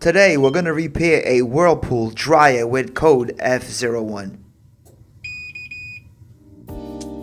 Today we're going to repair a Whirlpool dryer with code F01.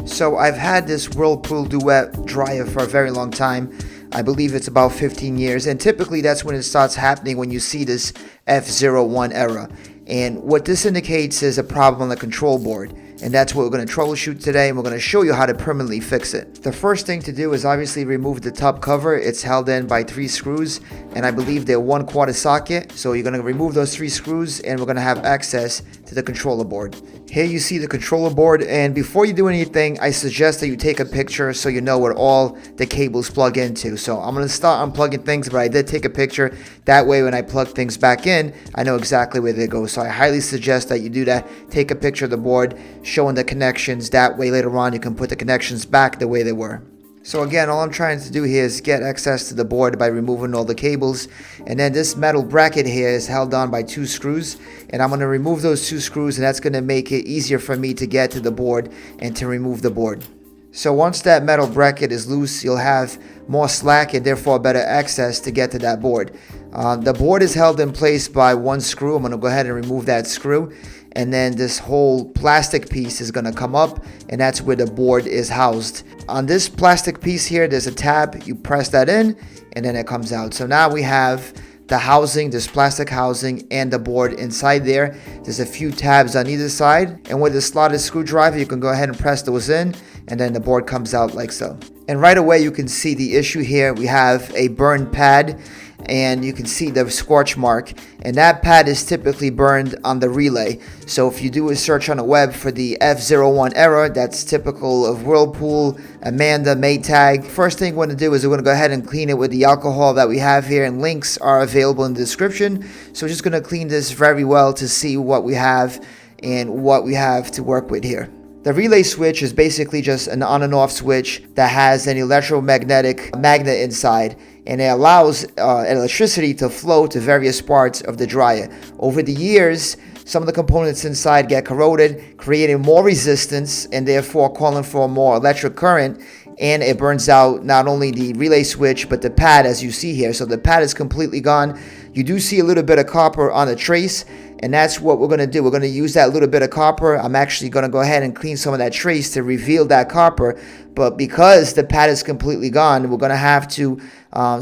So I've had this Whirlpool Duet dryer for a very long time. I believe it's about 15 years, and typically that's when it starts happening, when you see this F01 error. And what this indicates is a problem on the control board. And that's what we're going to troubleshoot today, and we're going to show you how to permanently fix it. The first thing to do is obviously remove the top cover. It's held in by 3 screws, and I believe they're 1/4 socket. So you're going to remove those 3 screws, and we're going to have access to the controller board. Here you see the controller board, and before you do anything, I suggest that you take a picture so you know what all the cables plug into. So I'm going to start unplugging things, but I did take a picture. That way when I plug things back in, I know exactly where they go. So I highly suggest that you do that. Take a picture of the board showing the connections. That way later on you can put the connections back the way they were. So again, all I'm trying to do here is get access to the board by removing all the cables. And then this metal bracket here is held on by 2 screws. And I'm going to remove those 2 screws, and that's going to make it easier for me to get to the board and to remove the board. So once that metal bracket is loose, you'll have more slack and therefore better access to get to that board. The board is held in place by 1 screw. I'm going to go ahead and remove that screw. And then this whole plastic piece is going to come up, and that's where the board is housed. On this plastic piece here, there's a tab. You press that in, and then it comes out. So now we have the housing, this plastic housing, and the board inside there. There's a few tabs on either side, and with a slotted screwdriver, you can go ahead and press those in, and then the board comes out like so. And right away, you can see the issue here. We have a burned pad, and you can see the scorch mark, and that pad is typically burned on the relay. So if you do a search on the web for the F01 error, that's typical of Whirlpool, Amanda, Maytag. First thing we're going to do is we're going to go ahead and clean it with the alcohol that we have here, and links are available in the description. So we're just going to clean this very well to see what we have and what we have to work with here. The relay switch is basically just an on and off switch that has an electromagnetic magnet inside, and it allows electricity to flow to various parts of the dryer. Over the years, some of the components inside get corroded, creating more resistance and therefore calling for more electric current, and it burns out not only the relay switch but the pad, as you see here. So the pad is completely gone. You do see a little bit of copper on the trace, and that's what we're going to do. We're going to use that little bit of copper. I'm actually going to go ahead and clean some of that trace to reveal that copper. But because the pad is completely gone, we're going to have to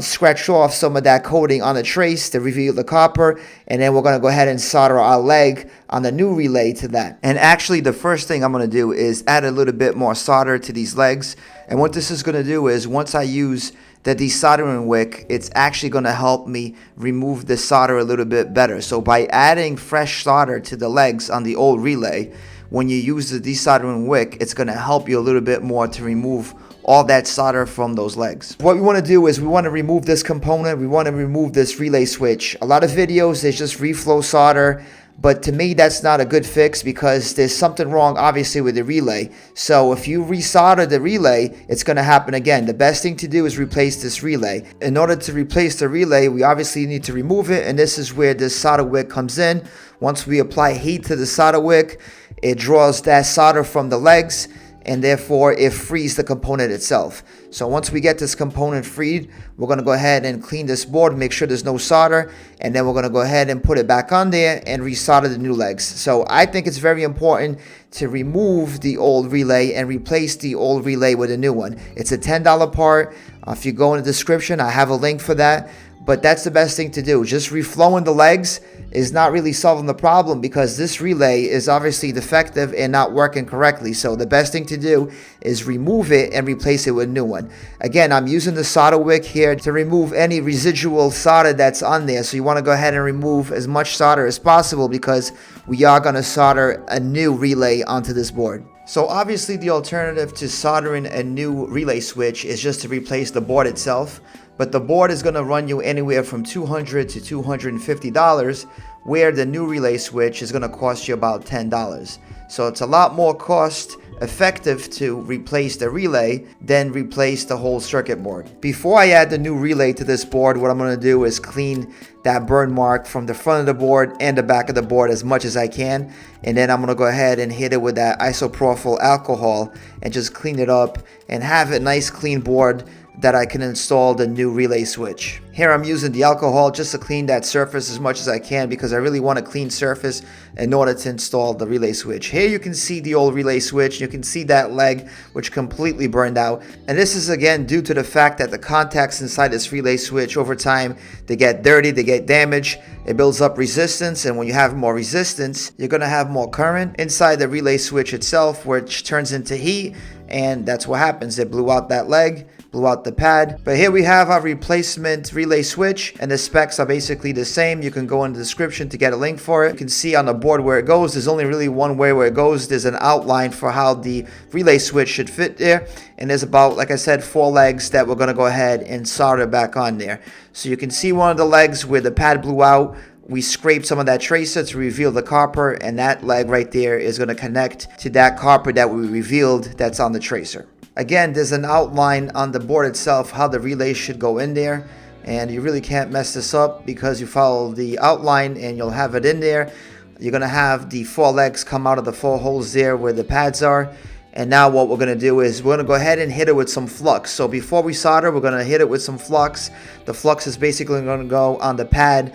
scratch off some of that coating on the trace to reveal the copper. And then we're going to go ahead and solder our leg on the new relay to that. And actually, the first thing I'm going to do is add a little bit more solder to these legs. And what this is going to do is, once I use the desoldering wick, it's actually going to help me remove the solder a little bit better. So by adding fresh solder to the legs on the old relay, when you use the desoldering wick, it's going to help you a little bit more to remove all that solder from those legs. What we want to do is we want to remove this component. We want to remove this relay switch. A lot of videos, there's just reflow solder. But to me, that's not a good fix, because there's something wrong, obviously, with the relay. So if you resolder the relay, it's going to happen again. The best thing to do is replace this relay. In order to replace the relay, we obviously need to remove it, and this is where this solder wick comes in. Once we apply heat to the solder wick, it draws that solder from the legs, and therefore it frees the component itself. So once we get this component freed, we're going to go ahead and clean this board, make sure there's no solder, and then we're going to go ahead and put it back on there and resolder the new legs. So I think it's very important to remove the old relay and replace the old relay with a new one. It's a $10 part. If you go in the description, I have a link for that. But that's the best thing to do. Just reflowing the legs is not really solving the problem, because this relay is obviously defective and not working correctly. So the best thing to do is remove it and replace it with a new one. Again, I'm using the solder wick here to remove any residual solder that's on there. So you want to go ahead and remove as much solder as possible, because we are going to solder a new relay onto this board. So obviously the alternative to soldering a new relay switch is just to replace the board itself. But the board is going to run you anywhere from $200 to $250, where the new relay switch is going to cost you about $10. So it's a lot more cost effective to replace the relay than replace the whole circuit board. Before I add the new relay to this board, what I'm going to do is clean that burn mark from the front of the board and the back of the board as much as I can. And then I'm going to go ahead and hit it with that isopropyl alcohol and just clean it up and have a nice clean board that I can install the new relay switch. Here I'm using the alcohol just to clean that surface as much as I can because I really want a clean surface in order to install the relay switch. Here you can see the old relay switch. You can see that leg which completely burned out. And this is again due to the fact that the contacts inside this relay switch over time, they get dirty, they get damaged. It builds up resistance, and when you have more resistance, you're going to have more current inside the relay switch itself, which turns into heat, and that's what happens. It blew out that leg, blew out the pad. But here we have our replacement relay switch, and the specs are basically the same. You can go in the description to get a link for it. You can see on the board where it goes. There's only really one way where it goes. There's an outline for how the relay switch should fit there, and there's about, like I said, 4 legs that we're going to go ahead and solder back on there. So you can see one of the legs where the pad blew out. We scraped some of that tracer to reveal the copper, and that leg right there is going to connect to that copper that we revealed that's on the tracer. Again, there's an outline on the board itself how the relay should go in there, and you really can't mess this up because you follow the outline and you'll have it in there. You're going to have the 4 legs come out of the 4 holes there where the pads are. And now what we're going to do is we're going to go ahead and hit it with some flux. So before we solder, we're going to hit it with some flux. The flux is basically going to go on the pad.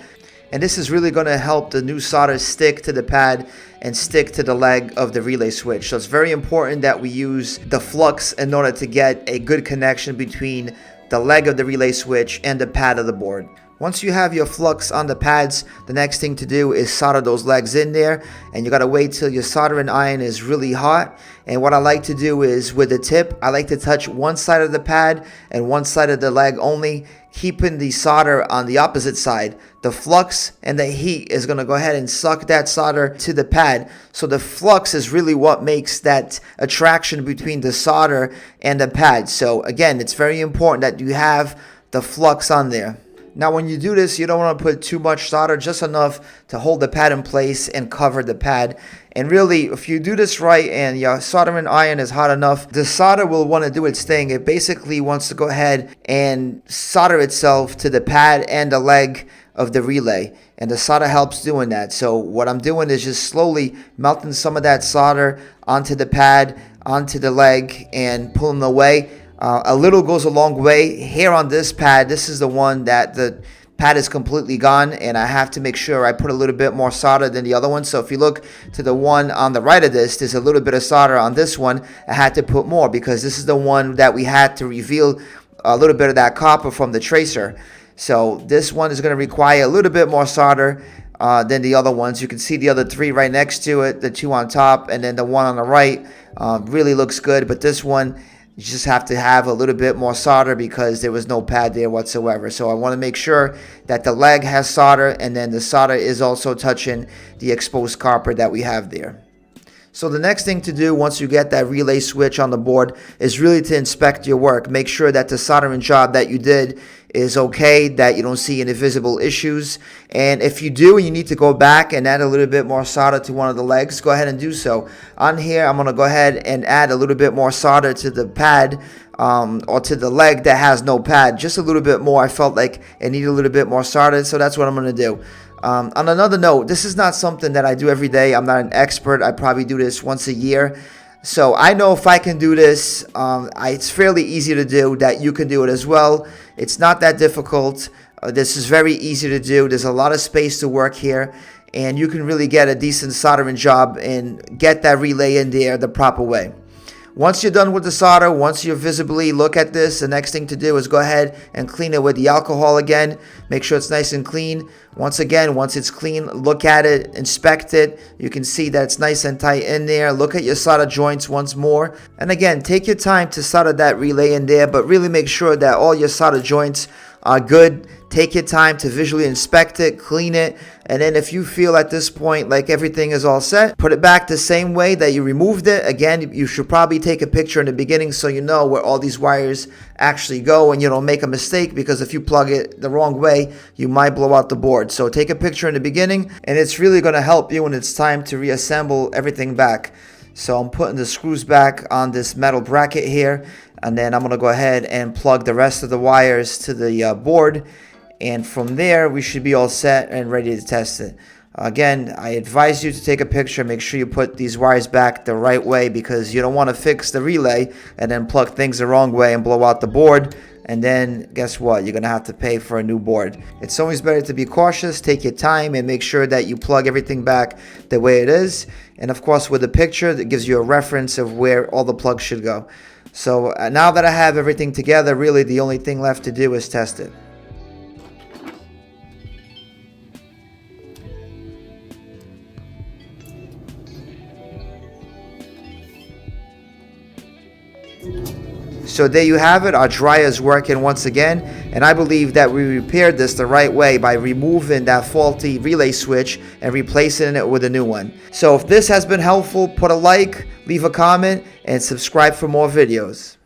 And this is really going to help the new solder stick to the pad and stick to the leg of the relay switch. So it's very important that we use the flux in order to get a good connection between the leg of the relay switch and the pad of the board. Once you have your flux on the pads, the next thing to do is solder those legs in there, and you gotta wait till your soldering iron is really hot. And what I like to do is with the tip, I like to touch one side of the pad and one side of the leg only, keeping the solder on the opposite side. The flux and the heat is gonna go ahead and suck that solder to the pad. So the flux is really what makes that attraction between the solder and the pad. So again, it's very important that you have the flux on there. Now when you do this, you don't want to put too much solder, just enough to hold the pad in place and cover the pad. And really, if you do this right and your soldering iron is hot enough, the solder will want to do its thing. It basically wants to go ahead and solder itself to the pad and the leg of the relay, and the solder helps doing that. So what I'm doing is just slowly melting some of that solder onto the pad, onto the leg, and pulling away. A little goes a long way. Here on this pad, this is the one that the pad is completely gone, and I have to make sure I put a little bit more solder than the other one. So if you look to the one on the right of this, there's a little bit of solder on this one. I had to put more because this is the one that we had to reveal a little bit of that copper from the tracer. So this one is going to require a little bit more solder than the other ones. You can see the other 3 right next to it, the 2 on top, and then the one on the right really looks good. But this one, you just have to have a little bit more solder because there was no pad there whatsoever. So I want to make sure that the leg has solder, and then the solder is also touching the exposed copper that we have there. So the next thing to do once you get that relay switch on the board is really to inspect your work. Make sure that the soldering job that you did is okay, that you don't see any visible issues. And if you do and you need to go back and add a little bit more solder to one of the legs, go ahead and do so. On here, I'm going to go ahead and add a little bit more solder to the pad or to the leg that has no pad. Just a little bit more. I felt like it needed a little bit more solder, so that's what I'm going to do. On another note, this is not something that I do every day. I'm not an expert. I probably do this once a year. So I know if I can do this, it's fairly easy to do, that you can do it as well. It's not that difficult. This is very easy to do. There's a lot of space to work here, and you can really get a decent soldering job and get that relay in there the proper way. Once you're done with the solder, once you visibly look at this, the next thing to do is go ahead and clean it with the alcohol again. Make sure it's nice and clean. Once again, once it's clean, look at it, inspect it. You can see that it's nice and tight in there. Look at your solder joints once more. And again, take your time to solder that relay in there, but really make sure that all your solder joints are good. Take your time to visually inspect it, clean it, and then if you feel at this point like everything is all set, put it back the same way that you removed it. Again, you should probably take a picture in the beginning so you know where all these wires actually go and you don't make a mistake, because if you plug it the wrong way, you might blow out the board. So take a picture in the beginning, and it's really going to help you when it's time to reassemble everything back. So I'm putting the screws back on this metal bracket here, and then I'm going to go ahead and plug the rest of the wires to the board. And from there, we should be all set and ready to test it. Again, I advise you to take a picture. Make sure you put these wires back the right way, because you don't want to fix the relay and then plug things the wrong way and blow out the board. and then guess what? You're gonna have to pay for a new board. It's always better to be cautious, take your time, and make sure that you plug everything back the way it is. And of course, with the picture, that gives you a reference of where all the plugs should go. So now that I have everything together, really the only thing left to do is test it. So there you have it, our dryer is working once again, and I believe that we repaired this the right way by removing that faulty relay switch and replacing it with a new one. So if this has been helpful, put a like, leave a comment, and subscribe for more videos.